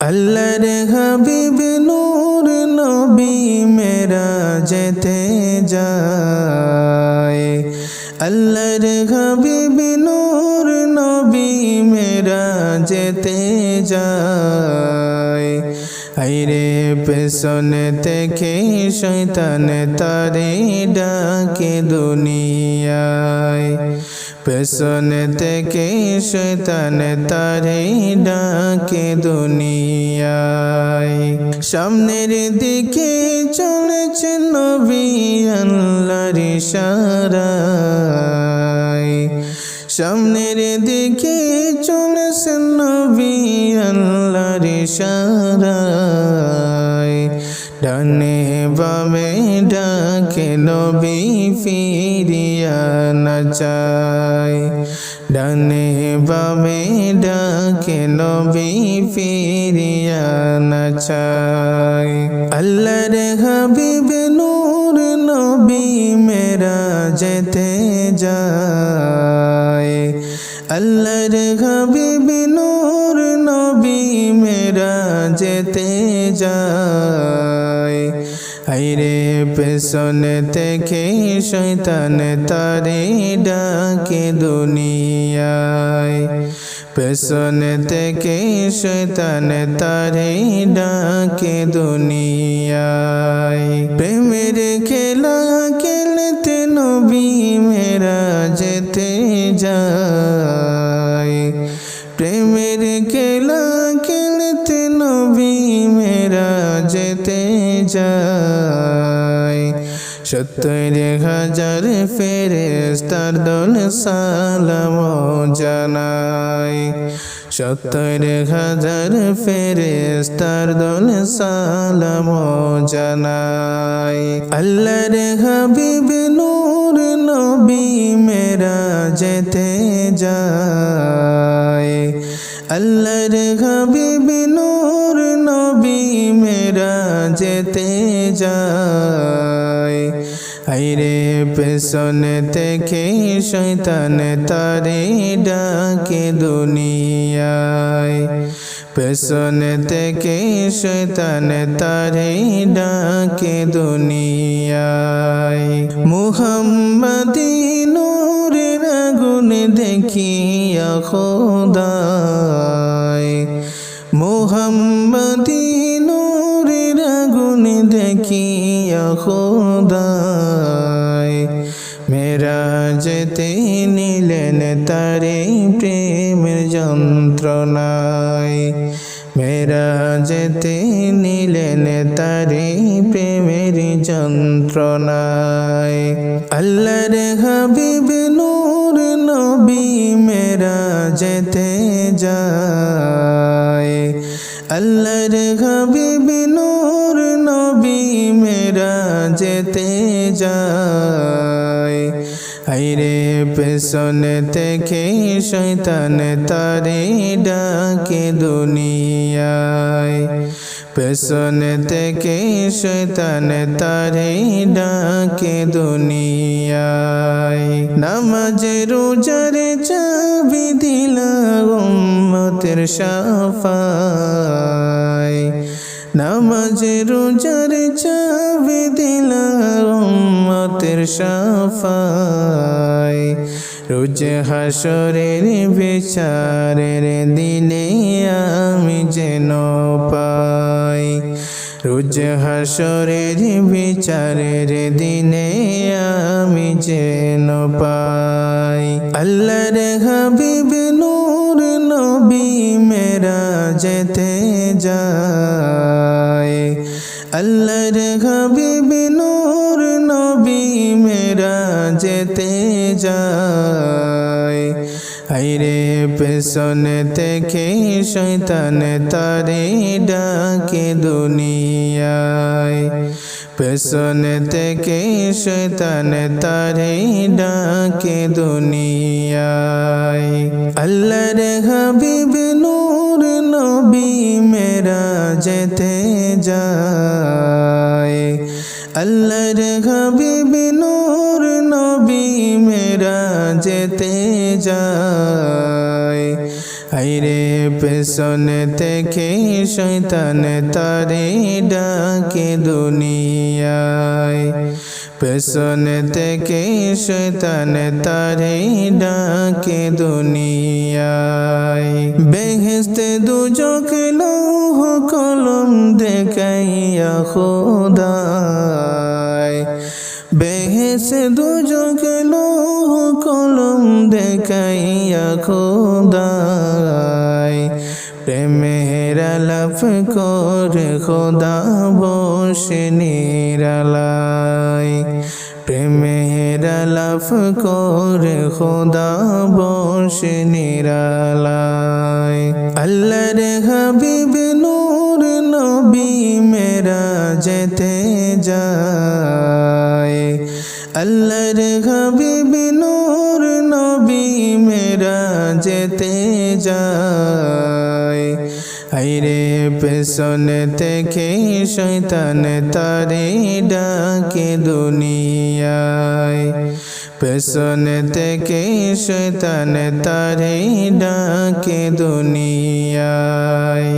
আল্লাহর হাবিব নূর নবী মেরাজেতে যায়। আল্লাহর হাবিব নূর নবী মেরাজেতে যায়। হায়রে পেছনে থেকে শয়তান তারে ডাকে দুনিয়ায়। পেছনে থেকে শয়তান তারে ডাকে দুনিয়ায়। সামনের দিকে চলেছে নবী আল্লাহর ইশারায়। সামনের দিকে চলেছে নবী আল্লাহর ইশারায়। ডানে বামে ডাকে নবী ফিরিয়া না চায়। ডানে বামে ডাকে নবী ফিরিয়া না চায়। আল্লাহর হাবিব নূর নবী মেরাজেতে যায়। আল্লাহর হাবিব নূর নবী মেরাজেতে যায়। হায়রে পেছনে থেকে শয়তান তারে ডাকে দুনিয়ায়। পেছনে থেকে শয়তান তারে ডাকে দুনিয়ায়। প্রেমের খেলা খেলতে নবী মেরাজেতে যায়। প্রেমের খেলা খেলতে নবী মেরাজেতে যায়। ৭০,০০০ ফেরেশতার দল সালাম জানায়। ৭০,০০০ ফেরেশতার দল সালাম জানায়। আল্লাহর হাবিব নূর নবী মেরাজেতে যায়। আল্লাহর হাবিব নূর নবী মেরাজেতে যায়। হায়রে পেছনে থেকে শয়তান তারে ডাকে দুনিয়ায়। পেছনে থেকে শয়তান তারে ডাকে দুনিয়ায়। মুহাম্মাদি নূরের আগুন দেখিয়া খোদায়। মুহাম্মাদি নূরের আগুন দেখিয়া খোদায়। মেরাজেতে নিলেন তারে প্রেমের যন্ত্রণায়। মেরাজেতে নিলেন তারে প্রেমের যন্ত্রণায়। আল্লাহর হাবিব নূর নবী মেরাজেতে যায়। আল্লাহর হাবিব নূর নবী মেরাজেতে যায়। হায়রে পেছনে থেকে শয়তান তারে ডাকে দুনিয়ায়। পেছনে থেকে শয়তান তারে ডাকে দুনিয়ায়। নামাজ রোজার চাবি দিলা উম্মতের শাফায়। নামাজ রোজার চাবি দিলা উম্মতের শাফায়। রোজ হাসরের বিচারের দিনে আমি যেন পাই। রোজ হাসরের বিচারের দিনে আমি যেন পাই। আল্লাহর হাবিব নূর নবী মেরাজেতে যায়। আল্লাহর হাবিব নূর নবী মেরাজেতে যায়। হায়রে পেছনে থেকে শয়তান তারে ডাকে দুনিয়ায়। পেছনে থেকে শয়তান তারে ডাকে দুনিয়ায়। আল্লাহর হাবিব নূর নবী মেরাজেতে যায়। আল্লাহর হাবিব নূর নবী মেরাজেতে যায়। হায়রে পেছনে থেকে শয়তান তারে ডাকে দুনিয়ায় পেছনে থেকে শয়তান তারে ডাকে দুনিয়ায় বেহেশতে দুজক লৌহ কলম দেখাইয়া খোদায় বেহেশতে দুজক লৌহ কলম দেখাইয়া খোদায় প্রেমের আলাপ করে খোদা বসে নিরালায় প্রেমের আলাপ করে খোদা বসে নিরালায় আল্লাহর হাবিব নূর নবী মেরাজেতে যায় আল্লাহর হাবিব নূর নবী মেরাজেতে যায় হায়রে পেছনে থেকে শয়তান তারে ডাকে দুনিয়ায় পেছনে থেকে শয়তান তারে ডাকে দুনিয়ায়